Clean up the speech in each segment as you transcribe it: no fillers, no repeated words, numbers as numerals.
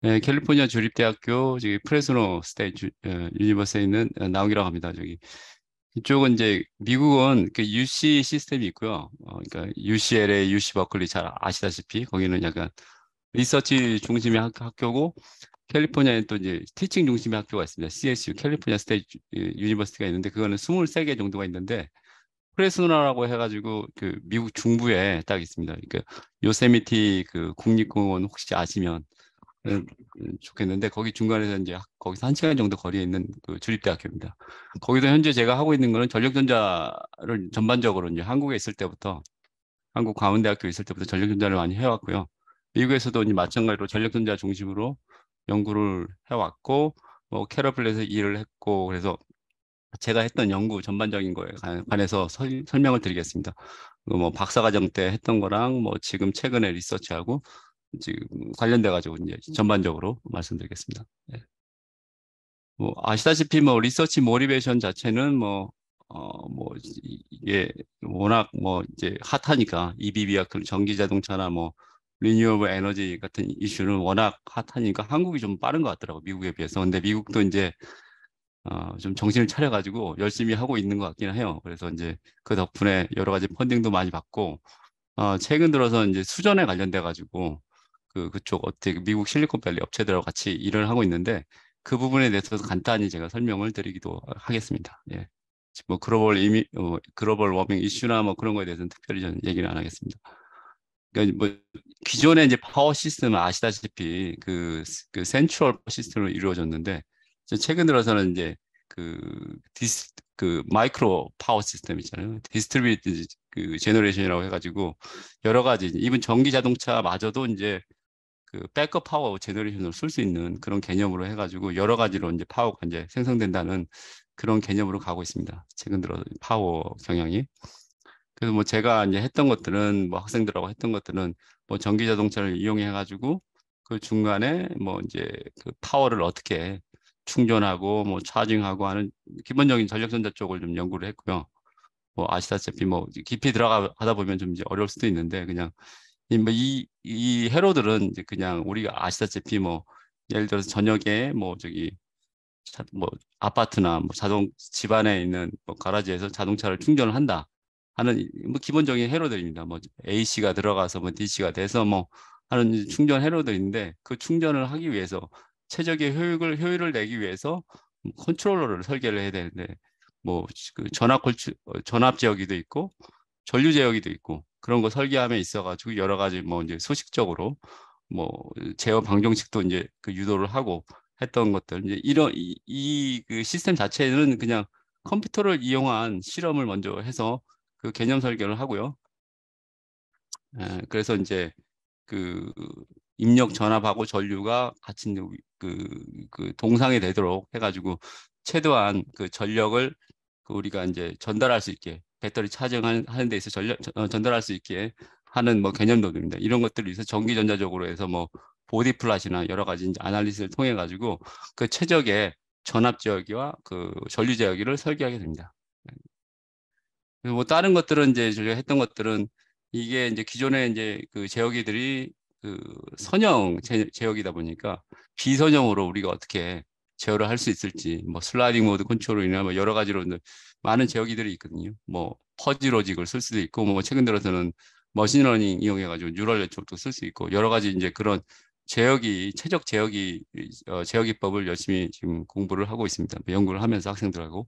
예, 캘리포니아 주립대학교 저기 프레스노 스테이트 유니버스에 있는 나욱이라고 합니다. 저기 이쪽은 이제 미국은 그 UC 시스템이 있고요. 그러니까 UCLA, UC 버클리 잘 아시다시피 거기는 약간 리서치 중심의 학교고 캘리포니아에는 또 이제 티칭 중심의 학교가 있습니다. CSU, 캘리포니아 스테이트 유니버시티가 있는데 그거는 23개 정도가 있는데 프레스노라고 해가지고 그 미국 중부에 딱 있습니다. 그러니까 요세미티 그 국립공원 혹시 아시면 좋겠는데 거기 중간에서 이제 거기서 1시간 정도 거리에 있는 그 주립대학교입니다. 거기서 현재 제가 하고 있는 거는 전력전자를 전반적으로 이제 한국에 있을 때부터 한국 광운대학교 있을 때부터 전력전자를 많이 해왔고요. 미국에서도 이제 마찬가지로 전력전자 중심으로 연구를 해왔고 뭐 캐러플에서 일을 했고 그래서 제가 했던 연구 전반적인 거에 관해서 설명을 드리겠습니다. 그뭐 박사과정 때 했던 거랑 뭐 지금 최근에 리서치하고 지금 관련돼 가지고 이제 전반적으로 말씀드리겠습니다. 예. 뭐 아시다시피 뭐 리서치 모티베이션 자체는 뭐 이게 워낙 뭐 이제 핫하니까 EV와 그 전기 자동차나 뭐 리뉴어블 에너지 같은 이슈는 워낙 핫하니까 한국이 좀 빠른 것 같더라고 미국에 비해서. 근데 미국도 이제 좀 정신을 차려가지고 열심히 하고 있는 것 같기는 해요. 그래서 이제 그 덕분에 여러 가지 펀딩도 많이 받고 최근 들어서 이제 수전에 관련돼 가지고 그쪽 어떻게 미국 실리콘밸리 업체들하고 같이 일을 하고 있는데 그 부분에 대해서 간단히 제가 설명을 드리기도 하겠습니다. 예. 뭐 글로벌 워밍 이슈나 뭐 그런 거에 대해서는 특별히 저는 얘기를 안 하겠습니다. 그러니까 뭐 기존에 이제 파워 시스템은 아시다시피 그 센트럴 시스템으로 이루어졌는데 이제 최근 들어서는 이제 그 그 마이크로 파워 시스템 있잖아요. 디스트리뷰티드 그 제너레이션이라고 해가지고 여러 가지 이번 전기 자동차마저도 이제 그 백업 파워 제너레이션으로 쓸 수 있는 그런 개념으로 해가지고 여러 가지로 이제 파워가 이제 생성된다는 그런 개념으로 가고 있습니다. 최근 들어 파워 경향이. 그래서 뭐 제가 이제 했던 것들은 뭐 학생들하고 했던 것들은 뭐 전기 자동차를 이용해 가지고 그 중간에 뭐 이제 그 파워를 어떻게 충전하고 뭐 차징하고 하는 기본적인 전력전자 쪽을 좀 연구를 했고요. 뭐 아시다시피 뭐 깊이 들어가다 보면 좀 이제 어려울 수도 있는데 그냥 이 회로들은 이제 그냥 우리가 아시다시피 뭐 예를 들어서 저녁에 뭐 저기 뭐 아파트나 뭐 자동 집안에 있는 뭐 가라지에서 자동차를 충전을 한다 하는 뭐 기본적인 회로들입니다. 뭐 AC가 들어가서 뭐 DC가 돼서 뭐 하는 충전 회로들인데 그 충전을 하기 위해서 최적의 효율을 내기 위해서 컨트롤러를 설계를 해야 되는데 뭐그 전압 제어기도 있고 전류 제어기도 있고 그런 거 설계함에 있어가지고 여러 가지 뭐 이제 소식적으로 뭐 제어 방정식도 이제 그 유도를 하고 했던 것들 이제 그 시스템 자체는 그냥 컴퓨터를 이용한 실험을 먼저 해서 그 개념 설계를 하고요. 그래서 이제 그 입력 전압하고 전류가 같이 이제 그 동상이 되도록 해가지고 최대한 그 전력을 그 우리가 이제 전달할 수 있게 배터리 하는 데 있어 전달할 수 있게 하는 뭐 개념도입니다. 이런 것들을 위해서 전기전자적으로 해서 뭐 보디 플랫이나 여러 가지 이제 아날리시스를 통해 가지고 그 최적의 전압 제어기와 그 전류 제어기를 설계하게 됩니다. 그리고 뭐 다른 것들은 이제 저희가 했던 것들은 이게 이제 기존에 이제 그 제어기들이 그 선형 제어기다 보니까 비선형으로 우리가 어떻게 제어를 할 수 있을지 뭐 슬라이딩 모드 컨트롤이나 뭐 여러 가지로 이제 많은 제어기들이 있거든요. 뭐 퍼지 로직을 쓸 수도 있고 뭐 최근 들어서는 머신러닝 이용해 가지고 뉴럴 네트워크도 쓸 수 있고 여러 가지 이제 그런 최적 제어기법을 열심히 지금 공부를 하고 있습니다. 연구를 하면서 학생들하고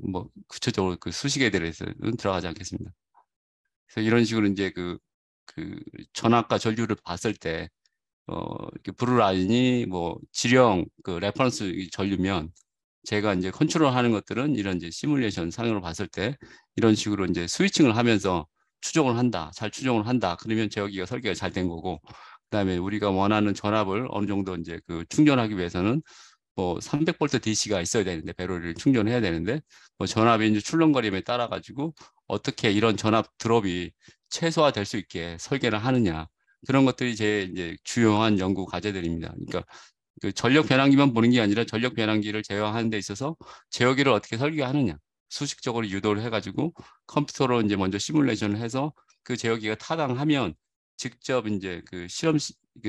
뭐 구체적으로 그 수식에 대해서는 들어가지 않겠습니다. 그래서 이런 식으로 이제 그 전압과 전류를 봤을 때 이렇게 브루 라인이 뭐 지령 그 레퍼런스 전류면 제가 이제 컨트롤하는 것들은 이런 이제 시뮬레이션 상으로 봤을 때 이런 식으로 이제 스위칭을 하면서 추종을 한다, 잘 추종을 한다. 그러면 제어기가 설계가 잘 된 거고, 그다음에 우리가 원하는 전압을 어느 정도 이제 그 충전하기 위해서는 뭐 300V DC가 있어야 되는데 배터리를 충전해야 되는데 뭐 전압이 이제 출렁거림에 따라 가지고 어떻게 이런 전압 드롭이 최소화될 수 있게 설계를 하느냐 그런 것들이 제 이제 주요한 연구 과제들입니다. 그러니까 그 전력 변환기만 보는 게 아니라 전력 변환기를 제어하는 데 있어서 제어기를 어떻게 설계하느냐 수식적으로 유도를 해가지고 컴퓨터로 이제 먼저 시뮬레이션을 해서 그 제어기가 타당하면 직접 이제 그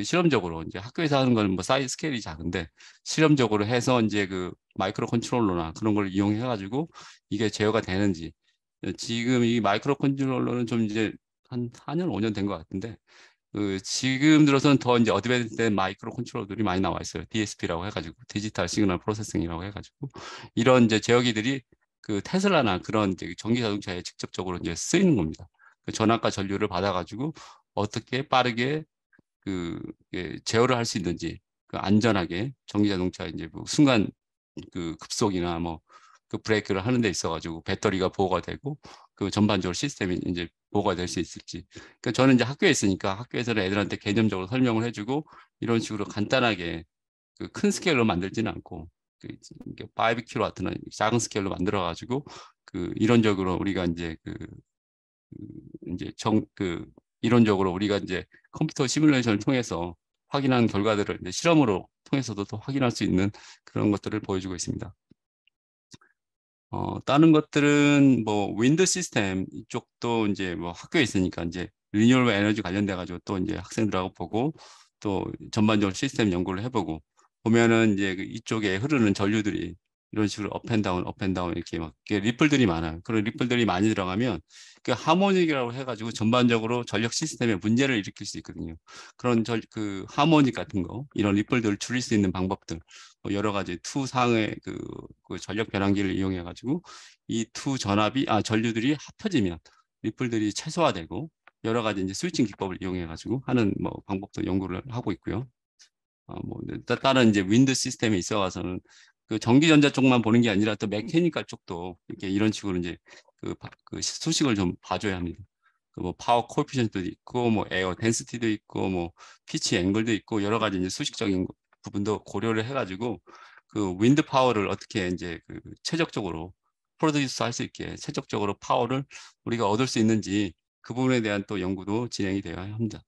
실험적으로 이제 학교에서 하는 건 뭐 사이즈 스케일이 작은데 실험적으로 해서 이제 그 마이크로 컨트롤러나 그런 걸 이용해 가지고 이게 제어가 되는지 지금 이 마이크로 컨트롤러는 좀 이제 한 4년 5년 된 것 같은데 지금 들어서는 더 이제 어드밴스된 마이크로 컨트롤러들이 많이 나와 있어요. DSP라고 해가지고 디지털 시그널 프로세싱이라고 해가지고 이런 이제 제어기들이 그 테슬라나 그런 이제 전기 자동차에 직접적으로 이제 쓰이는 겁니다. 그 전압과 전류를 받아가지고 어떻게 빠르게 제어를 할 수 있는지 그 안전하게 전기 자동차 이제 뭐 순간 그 급속이나 뭐 그 브레이크를 하는 데 있어가지고 배터리가 보호가 되고 그 전반적으로 시스템이 이제 보호가 될 수 있을지. 그러니까 저는 이제 학교에 있으니까 학교에서는 애들한테 개념적으로 설명을 해주고 이런 식으로 간단하게 그 큰 스케일로 만들지는 않고 그 이게 5kW나 작은 스케일로 만들어가지고 그 이론적으로 우리가 이제 이제 이론적으로 우리가 이제 컴퓨터 시뮬레이션을 통해서 확인한 결과들을 이제 실험으로 통해서도 또 확인할 수 있는 그런 것들을 보여주고 있습니다. 다른 것들은 뭐 윈드 시스템 이쪽도 이제 뭐 학교에 있으니까 이제 리뉴얼블 에너지 관련돼 가지고 또 이제 학생들하고 보고 또 전반적으로 시스템 연구를 해보고 보면은 이제 이쪽에 흐르는 전류들이 이런 식으로 업 앤 다운 이렇게 막 이렇게 리플들이 많아요. 그런 리플들이 많이 들어가면 그 하모닉이라고 해가지고 전반적으로 전력 시스템에 문제를 일으킬 수 있거든요. 그런 그 하모닉 같은 거 이런 리플들을 줄일 수 있는 방법들 뭐 여러 가지 투상의 그 전력 변환기를 이용해 가지고 이 투 전압이 전류들이 합쳐지면 리플들이 최소화되고 여러 가지 이제 스위칭 기법을 이용해 가지고 하는 뭐 방법도 연구를 하고 있고요. 뭐 다른 이제 윈드 시스템에 있어가서는 그 전기전자 쪽만 보는 게 아니라 또 메케니컬 쪽도 이렇게 이런 식으로 이제 그 수식을 좀 봐줘야 합니다. 그 뭐 파워 코에피션트도 있고 뭐 에어 덴시티도 있고 뭐 피치 앵글도 있고 여러 가지 이제 수식적인 부분도 고려를 해가지고 그 윈드 파워를 어떻게 이제 그 최적적으로 프로듀스 할 수 있게 최적적으로 파워를 우리가 얻을 수 있는지 그 부분에 대한 또 연구도 진행이 되어야 합니다.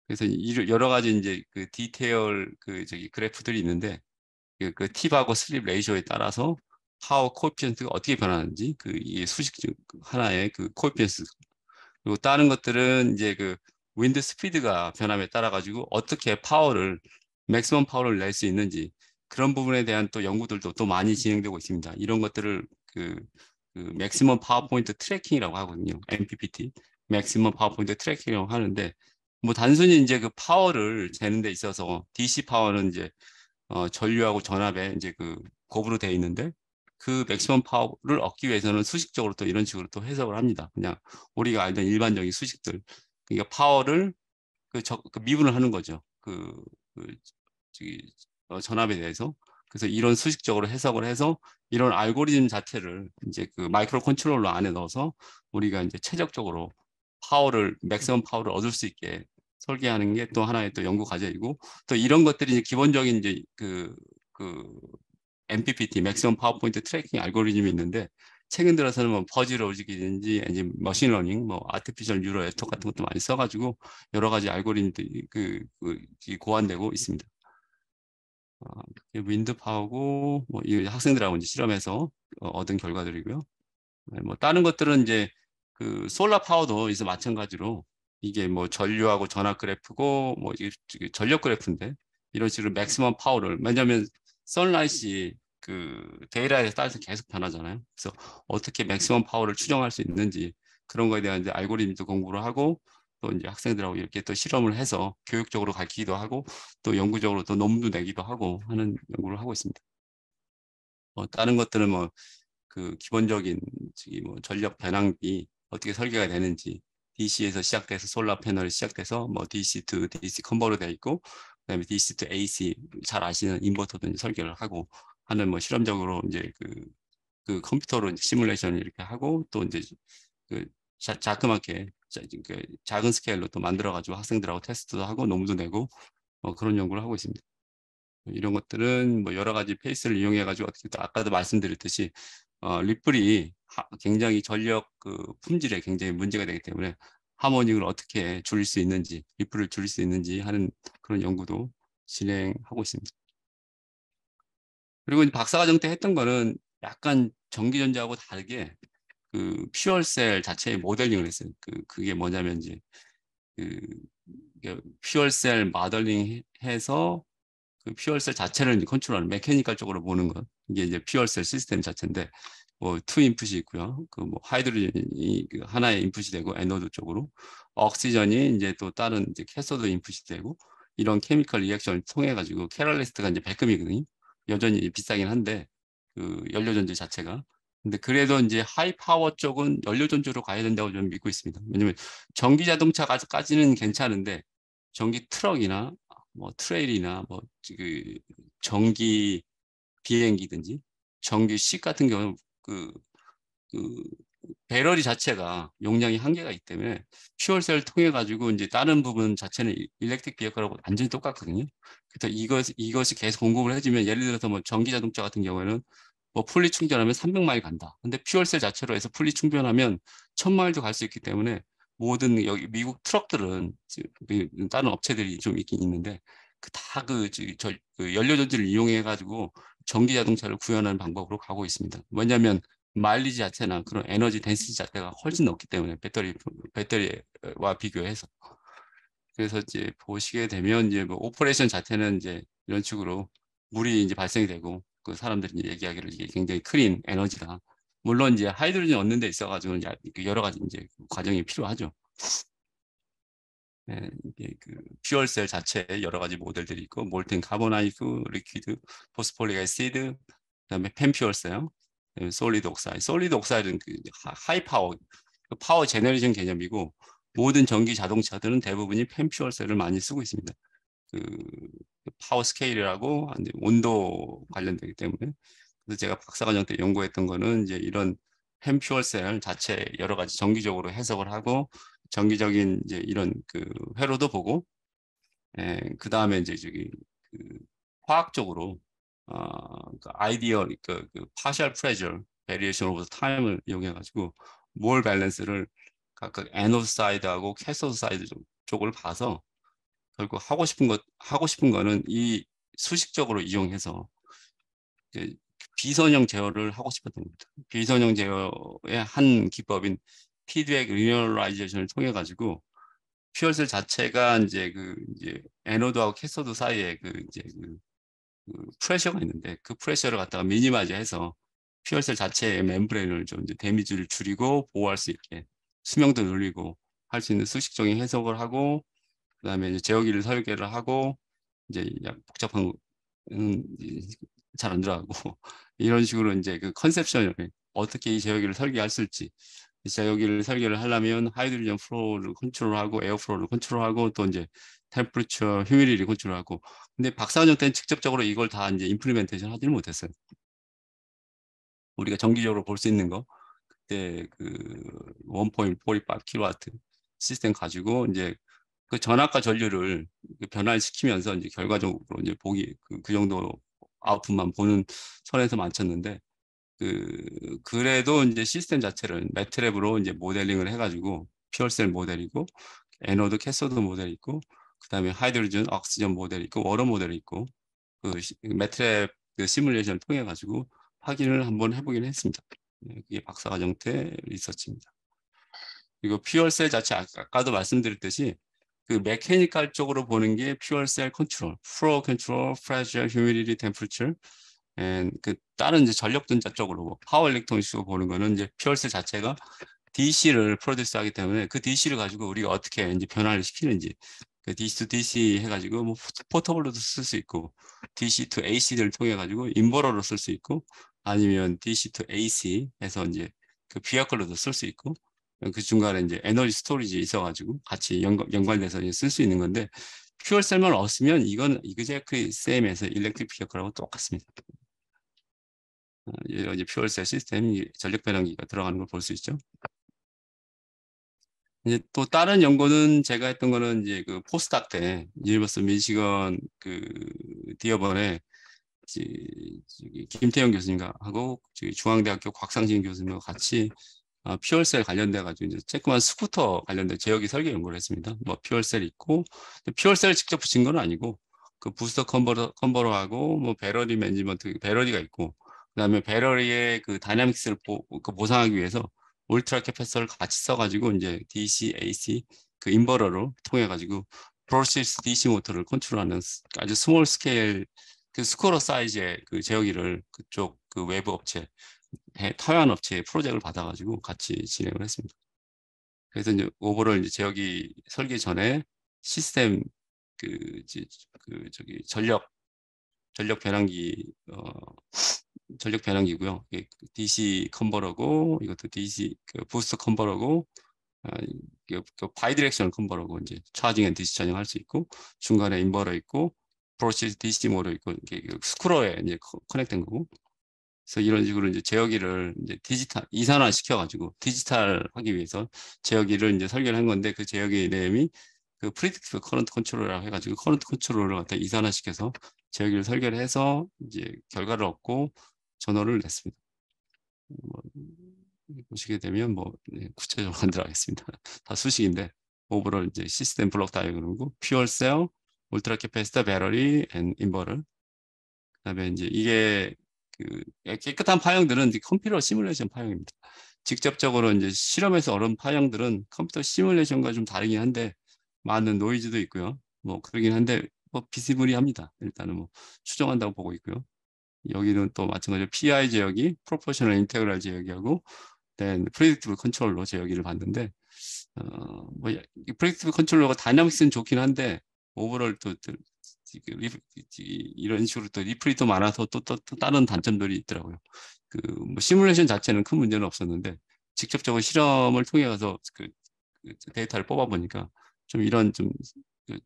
그래서 여러 가지 이제 그 디테일 그래프들이 있는데 그 팁하고 슬립 레이쇼에 따라서 파워 코에피션트가 어떻게 변하는지 이 수식 하나의 그 코에피션트 그리고 다른 것들은 이제 그 윈드 스피드가 변함에 따라 가지고 어떻게 맥시멈 파워를 낼 수 있는지 그런 부분에 대한 또 연구들도 또 많이 진행되고 있습니다. 이런 것들을 맥시멈 파워 포인트 트래킹이라고 하거든요. MPPT, 맥시멈 파워 포인트 트래킹이라고 하는데 뭐 단순히 이제 그 파워를 재는 데 있어서 DC 파워는 이제 전류하고 전압에 이제 그 곱으로 되어 있는데 그 맥시멈 파워를 얻기 위해서는 수식적으로 또 이런 식으로 또 해석을 합니다. 그냥 우리가 알던 일반적인 수식들. 그러니까 파워를 그 미분을 하는 거죠. 그 전압에 대해서. 그래서 이런 수식적으로 해석을 해서 이런 알고리즘 자체를 이제 그 마이크로 컨트롤러 안에 넣어서 우리가 이제 최적적으로 맥시멈 파워를 얻을 수 있게 설계하는 게 또 하나의 또 연구 과제이고 또 이런 것들이 이제 기본적인 이제 그 MPPT, 맥시멈 파워포인트 트래킹 알고리즘이 있는데 최근 들어서는 뭐 퍼지 로직이든지 이제 머신러닝, 뭐 아티피셜 뉴럴 네트워크 같은 것도 많이 써가지고 여러 가지 알고리즘들이 고안되고 있습니다. 윈드 파워고 뭐 이 학생들하고 이제 실험해서 얻은 결과들이고요. 네, 뭐 다른 것들은 이제 그 솔라 파워도 이제 마찬가지로 이게 뭐 전류하고 전압 그래프고 뭐 이게 전력 그래프인데 이런 식으로 맥시멈 파워를 왜냐하면 선라이트이 그 데이라에 따라서 계속 변하잖아요. 그래서 어떻게 맥시멈 파워를 추정할 수 있는지 그런 거에 대한 이제 알고리즘도 공부를 하고 또 이제 학생들하고 이렇게 또 실험을 해서 교육적으로 가르치기도 하고 또 연구적으로 또 논문도 내기도 하고 하는 연구를 하고 있습니다. 다른 것들은 뭐 그 기본적인 뭐 전력 변환기 어떻게 설계가 되는지 DC에서 시작돼서 솔라 패널이 시작돼서 뭐 DC to DC 컨버터 되어 있고 그다음에 DC to AC 잘 아시는 인버터도 이제 설계를 하고 하는 뭐 실험적으로 이제 그 컴퓨터로 이제 시뮬레이션을 이렇게 하고 또 이제 그 자그맣게 그 작은 스케일로 또 만들어 가지고 학생들하고 테스트도 하고 논문도 내고 그런 연구를 하고 있습니다. 이런 것들은 뭐 여러 가지 페이스를 이용해 가지고 어떻게 또 아까도 말씀드렸듯이 리플이 굉장히 전력 그 품질에 굉장히 문제가 되기 때문에 하모닉을 어떻게 줄일 수 있는지 리플을 줄일 수 있는지 하는 그런 연구도 진행하고 있습니다. 그리고 이제 박사과정 때 했던 거는 약간 전기전자하고 다르게 그 퓨얼셀 자체의 모델링을 했어요. 그게 뭐냐면 이제 그 퓨얼셀 모델링 해서 그 퓨얼셀 자체를 이제 컨트롤하는 메케니컬 쪽으로 보는 것. 이게 이제 퓨얼셀 시스템 자체인데 뭐 투 인풋이 있고요. 그 뭐 하이드로젠이 그 하나의 인풋이 되고 에너드 쪽으로 억시전이 이제 또 다른 이제 캐소드 인풋이 되고 이런 케미컬 리액션을 통해 가지고 캐럴리스트가 이제 백금이거든요. 여전히 비싸긴 한데 그 연료전지 자체가. 근데 그래도 이제 하이 파워 쪽은 연료전지로 가야 된다고 저는 믿고 있습니다. 왜냐면 전기 자동차까지는 괜찮은데 전기 트럭이나 뭐 트레일이나 뭐 그 전기 비행기든지 전기 식 같은 경우는 그 배터리 자체가 용량이 한계가 있기 때문에 퓨얼셀을 통해 가지고 이제 다른 부분 자체는 일렉트릭 비핵화하고 완전히 똑같거든요. 그래서 이것이 계속 공급을 해주면 예를 들어서 뭐 전기 자동차 같은 경우에는 뭐 풀리 충전하면 300마일 간다. 근데 퓨얼셀 자체로 해서 풀리 충전하면 1000마일도 갈 수 있기 때문에 모든 여기 미국 트럭들은 다른 업체들이 좀 있긴 있는데 그 연료전지를 이용해 가지고 전기 자동차를 구현하는 방법으로 가고 있습니다. 뭐냐면 마일리지 자체나 그런 에너지 덴시티 자체가 훨씬 높기 때문에 배터리와 비교해서 그래서 이제 보시게 되면 이제 뭐 오퍼레이션 자체는 이제 이런 식으로 물이 이제 발생이 되고 그 사람들이 이제 얘기하기를 이게 굉장히 클린 에너지다. 물론 이제 하이드로젠 얻는 데 있어가지고 이제 여러 가지 이제 과정이 필요하죠. 네, 이게 그 퓨얼셀 자체에 여러 가지 모델들이 있고 몰텐 카보나이드, 리퀴드, 포스폴릭 애시드, 그다음에 펜퓨얼셀, 솔리드 옥사이드. 솔리드 옥사이드는 그 하이 파워, 파워 제너레이션 개념이고 모든 전기 자동차들은 대부분이 펜퓨얼셀을 많이 쓰고 있습니다. 그 파워 스케일이라고 이제 온도 관련되기 때문에 그래서 제가 박사과정 때 연구했던 거는 이제 이런 펜퓨얼셀 자체 여러 가지 정기적으로 해석을 하고 정기적인 이제 이런 그 회로도 보고 그 다음에 이제 저기 그 화학적으로 그 아이디어 그 파셜 프레저 베리에이션 오브 타임을 이용해 가지고 몰 밸런스를 각각 애노드 사이드하고 캐소드 사이드 쪽을 봐서 결국 하고 싶은 거는 이 수식적으로 이용해서 비선형 제어를 하고 싶었던 겁니다. 비선형 제어의 한 기법인 피드백 리니어라이제이션을 통해 가지고 퓨얼셀 자체가 이제 에노드하고 캐소드 사이에 그 프레셔가 있는데 그 프레셔를 갖다가 미니마이즈해서 퓨얼셀 자체의 멤브레인을 좀 이제 데미지를 줄이고 보호할 수 있게 수명도 늘리고 할 수 있는 수식적인 해석을 하고 그다음에 이제 제어기를 설계를 하고 이제 복잡한 잘 안 들어가고 이런 식으로 이제 그 컨셉션을 어떻게 이 제어기를 설계할 수 있을지 이 제어기를 설계를 하려면 하이드로젠 플로우를 컨트롤하고 에어 플로우를 컨트롤하고 또 이제 템퍼처 휴미디티 컨트롤하고 근데 박사과정 때는 직접적으로 이걸 다 이제 임플리멘테이션 하지는 못했어요. 우리가 정기적으로 볼 수 있는 거 그때 그 1.45kW 시스템 가지고 이제 그 전압과 전류를 변환시키면서 이제 결과적으로 이제 그 정도 아웃풋만 보는 선에서 맞췄는데 그래도 이제 시스템 자체를 매트랩으로 이제 모델링을 해가지고 퓨얼셀 모델이고 에노드 캐소드 모델이 있고 그다음에 하이드로젠 억시전 모델이 있고 워러 모델이 있고 그 매트랩 그 시뮬레이션을 통해 가지고 확인을 한번 해보긴 했습니다. 그게 박사과정 때 리서치입니다. 그리고 퓨얼셀 자체 아까도 말씀드렸듯이 그 메케니컬 쪽으로 보는 게 퓨얼셀 컨트롤, 플로우 컨트롤, 프레셔, 휴미디티, 템퍼처, 그 다른 이제 전력 전자 쪽으로 뭐 파워 일렉트로닉스로 보는 거는 이제 퓨얼셀 자체가 DC를 프로듀스하기 때문에 그 DC를 가지고 우리가 어떻게 이제 변화를 시키는지 그 DC to DC 해가지고 뭐 포터블로도 쓸 수 있고 DC to AC를 통해 가지고 인버터로 쓸 수 있고 아니면 DC to AC 해서 이제 그 비아컬로도 쓸 수 있고 그 중간에 이제 에너지 스토리지 있어가지고 같이 연관돼서 쓸 수 있는 건데 퓨얼셀만 없으면 이건 이그제크리 셈에서 일렉트릭 비어컬하고 똑같습니다. 이제 퓨얼셀 시스템이 전력 변환기가 들어가는 걸 볼 수 있죠. 이제 또 다른 연구는 제가 했던 거는 이제 그 포스닥 때 유니버스 미시건 그 디어번에 김태형 교수님과 하고 중앙대학교 곽상진 교수님과 같이 퓨얼셀 관련돼 가지고 이제 조그만 스쿠터 관련된 제어기 설계 연구를 했습니다. 뭐 퓨얼셀 있고 퓨얼셀을 직접 붙인 건 아니고 그 부스터 컨버터하고 뭐 배러리 매니지먼트 배러리가 있고 그다음에 배러리의 그 다이나믹스를 보상하기 위해서 울트라 캐패서를 같이 써가지고 이제 DC, AC 그 인버터를 통해 가지고 프로세스 DC 모터를 컨트롤하는 아주 스몰 스케일 그 스쿼러 사이즈의 그 제어기를 그쪽 그 외부 업체 타이완 업체의 프로젝트를 받아가지고 같이 진행을 했습니다. 그래서 이제 오버롤 이제 제어기 설계 전에 시스템 저기 전력 변환기 전력 변환기고요. DC 컨버터고 이것도 DC 그 부스터 컨버터고 바이디렉션 컨버터고 이제 차징 앤 디스차징 할 수 있고 중간에 인버터 있고 프로세스 DC 모터 있고 이게 스크로에 이제 커넥된 거고. 그래서 이런 식으로 이제 제어기를 이제 디지털 이산화 시켜가지고 디지털 하기 위해서 제어기를 이제 설계를 한 건데 그 제어기 네임이 그 프리딕티브 커런트 컨트롤러라고 해가지고 커런트 컨트롤러를 갖다 이산화 시켜서 제어기를 설계를 해서 이제 결과를 얻고 전원을 냈습니다. 뭐, 보시게 되면 뭐 구체적으로 안 들어가겠습니다. 다 수식인데 오버롤 이제 시스템 블록 다이어그램이고 퓨얼 셀, 울트라 캐패시터, 배터리, 앤 인버터. 그다음에 이제 이게 그 깨끗한 파형들은 이제 컴퓨터 시뮬레이션 파형입니다. 직접적으로 이제 실험에서 얻은 파형들은 컴퓨터 시뮬레이션과 좀 다르긴 한데 많은 노이즈도 있고요. 뭐 그러긴 한데 뭐 비스무리합니다. 일단은 뭐 추정한다고 보고 있고요. 여기는 또 마찬가지로 PI 제어기, 프로포셔널 인테그랄 제어기하고 프리딕티브 컨트롤러 제어기를 봤는데 뭐 프리딕티브 컨트롤러가 다이나믹스는 좋긴 한데 오버롤 또 이런 식으로 또 리플이 많아서 또 다른 단점들이 있더라고요. 그 뭐 시뮬레이션 자체는 큰 문제는 없었는데 직접적으로 실험을 통해 가서 그 데이터를 뽑아 보니까 좀 이런 좀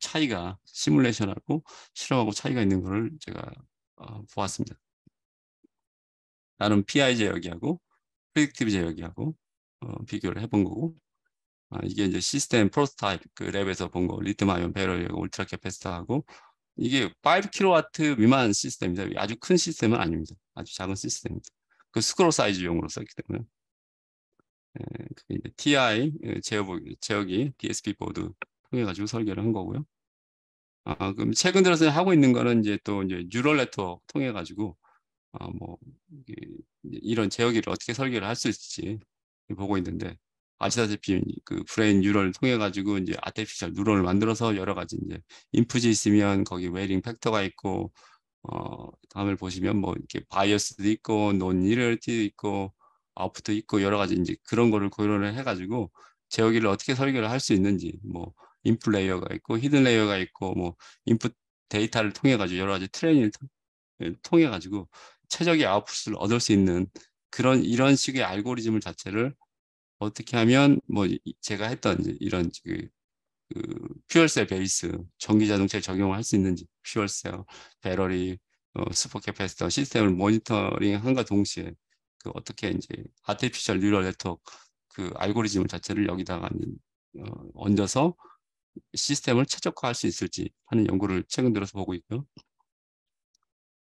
차이가 시뮬레이션하고 실험하고 차이가 있는 거를 제가 보았습니다. 나는 PI 제어기하고 프리딕티브 제어기하고 비교를 해본 거고 이게 이제 시스템 프로토타입 그 랩에서 본 거 리튬 아이온 배터리 울트라 캐패시터하고 이게 5kW 미만 시스템입니다. 아주 큰 시스템은 아닙니다. 아주 작은 시스템입니다. 그 스크롤 사이즈용으로 썼기 때문에 이제 TI 제어기 DSP 보드 통해 가지고 설계를 한 거고요. 그럼 최근 들어서 하고 있는 거는 이제 또 이제 뉴럴 네트워크 통해 가지고 뭐 이런 제어기를 어떻게 설계를 할 수 있을지 보고 있는데 아시다시피 그 브레인 뉴럴을 통해 가지고 이제 아티피셜 뉴런을 만들어서 여러 가지 이제 인풋이 있으면 거기 웨이링 팩터가 있고 다음을 보시면 뭐 이렇게 바이어스도 있고 논리얼티도 있고 아웃풋도 있고 여러 가지 이제 그런 거를 고려를 해가지고 제어기를 어떻게 설계를 할 수 있는지 뭐 인풋 레이어가 있고 히든 레이어가 있고 뭐 인풋 데이터를 통해 가지고 여러 가지 트레이닝을 통해 가지고 최적의 아웃풋을 얻을 수 있는 그런 이런 식의 알고리즘을 자체를 어떻게 하면 뭐 제가 했던 이런 퓨얼셀 베이스 전기 자동차에 적용할 수 있는지 퓨얼셀, 배터리, 슈퍼 캐패시터 시스템을 모니터링한과 동시에 그 어떻게 이제 아티피셜 뉴럴 네트워크 그 알고리즘 자체를 여기다가 얹어서 시스템을 최적화할 수 있을지 하는 연구를 최근 들어서 보고 있고요.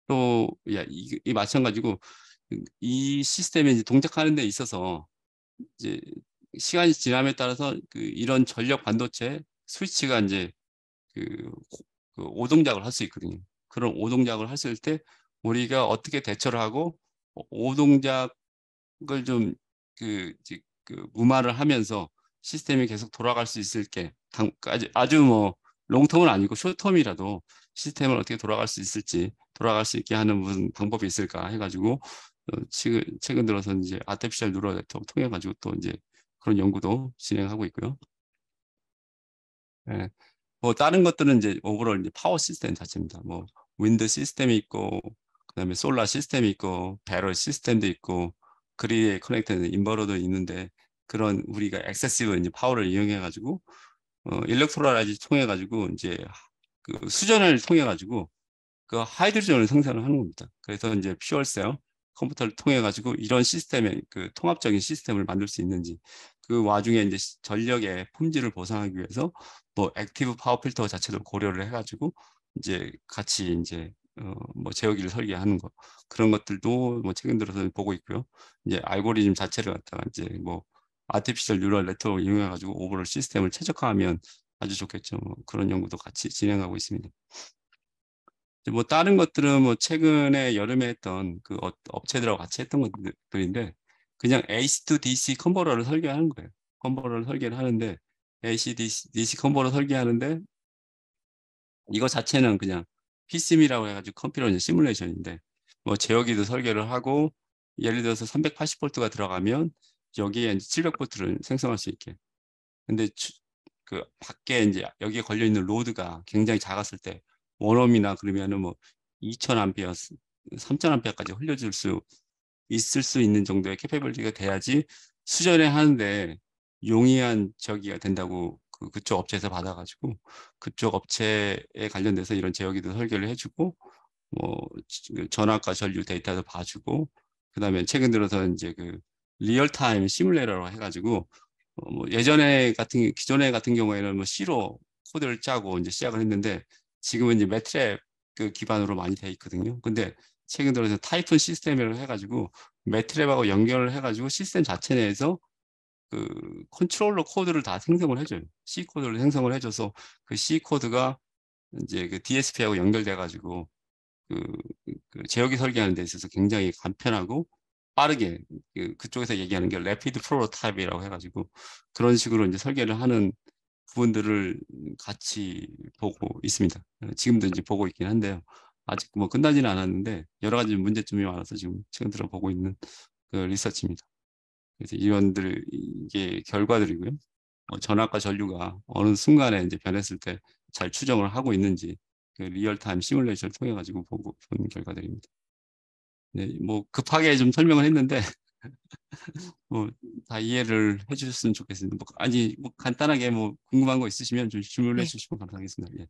또 이 마찬가지고 이 시스템에 이제 동작하는 데 있어서 이제 시간이 지남에 따라서 이런 전력 반도체 스위치가 이제 그 오동작을 할 수 있거든요. 그런 오동작을 했을 때 우리가 어떻게 대처를 하고 오동작을 좀 무마를 하면서 시스템이 계속 돌아갈 수 있을게 아주 뭐 롱텀은 아니고 숏텀이라도 시스템을 어떻게 돌아갈 수 있을지 돌아갈 수 있게 하는 무슨 방법이 있을까 해가지고 최근 들어서 이제 아티피셜 뉴럴 네트워크 통해 가지고 또 이제 그런 연구도 진행하고 있고요. 예. 뭐 다른 것들은 이제 오버롤 이제 파워 시스템 자체입니다. 뭐 윈드 시스템이 있고 그다음에 솔라 시스템이 있고 배럴 시스템도 있고 그리드에 커넥트된 인버터도 있는데 그런 우리가 엑세시브 이제 파워를 이용해 가지고 일렉트로라이즈 통해 가지고 이제 그 수전을 통해 가지고 그 하이드로전을 생산을 하는 겁니다. 그래서 이제 퓨얼셀 컴퓨터를 통해 가지고 이런 시스템의 그 통합적인 시스템을 만들 수 있는지 그 와중에 이제 전력의 품질을 보상하기 위해서 뭐 액티브 파워 필터 자체도 고려를 해가지고 이제 같이 이제 뭐 제어기를 설계하는 거 그런 것들도 뭐 최근 들어서 보고 있고요. 이제 알고리즘 자체를 갖다가 이제 뭐 아티피셜 뉴럴 네트워크 이용해 가지고 오버롤 시스템을 최적화하면 아주 좋겠죠. 뭐 그런 연구도 같이 진행하고 있습니다. 뭐 다른 것들은 뭐 최근에 여름에 했던 그 업체들하고 같이 했던 것들인데 그냥 AC to DC 컨버터를 설계하는 거예요. 컨버터를 설계를 하는데 AC/DC 컨버터 설계하는데 이거 자체는 그냥 PCM이라고 해가지고 컴퓨터 이제 시뮬레이션인데 뭐 제어기도 설계를 하고 예를 들어서 380V가 들어가면 여기에 이제 700V를 생성할 수 있게. 근데 그 밖에 이제 여기에 걸려 있는 로드가 굉장히 작았을 때 원옴이나 그러면은 뭐 2000A, 3000A까지 흘려줄 수 있을 수 있는 정도의 캐패빌리티가 돼야지 수전에 하는데 용이한 저기가 된다고 그쪽 업체에서 받아가지고 그쪽 업체에 관련돼서 이런 제어기도 설계를 해주고 뭐 전압과 전류 데이터도 봐주고 그다음에 최근 들어서 이제 그 리얼타임 시뮬레이터라고 해가지고 뭐 기존에 같은 경우에는 뭐 C로 코드를 짜고 이제 시작을 했는데 지금은 이제 매트랩 그 기반으로 많이 돼 있거든요. 근데 최근 들어서 타이푼 시스템이라고 해가지고 매트랩하고 연결을 해가지고 시스템 자체 내에서 그 컨트롤러 코드를 다 생성을 해줘요. C 코드를 생성을 해줘서 그 C 코드가 이제 그 DSP하고 연결돼가지고 그, 그 제어기 설계하는 데 있어서 굉장히 간편하고 빠르게 그쪽에서 얘기하는 게 래피드 프로토타입이라고 해가지고 그런 식으로 이제 설계를 하는 부분들을 같이 보고 있습니다. 지금도 이제 보고 있긴 한데요. 아직 뭐 끝나지는 않았는데 여러 가지 문제점이 많아서 지금 최근 들어 보고 있는 그 리서치입니다. 그래서 이게 결과들이고요. 전압과 전류가 어느 순간에 이제 변했을 때 잘 추정을 하고 있는지 그 리얼타임 시뮬레이션을 통해 가지고 보고 본 결과들입니다. 네, 뭐 급하게 좀 설명을 했는데 뭐 다 이해를 해주셨으면 좋겠습니다. 뭐 간단하게 뭐 궁금한 거 있으시면 좀 질문해 네. 주시면 감사하겠습니다. 예.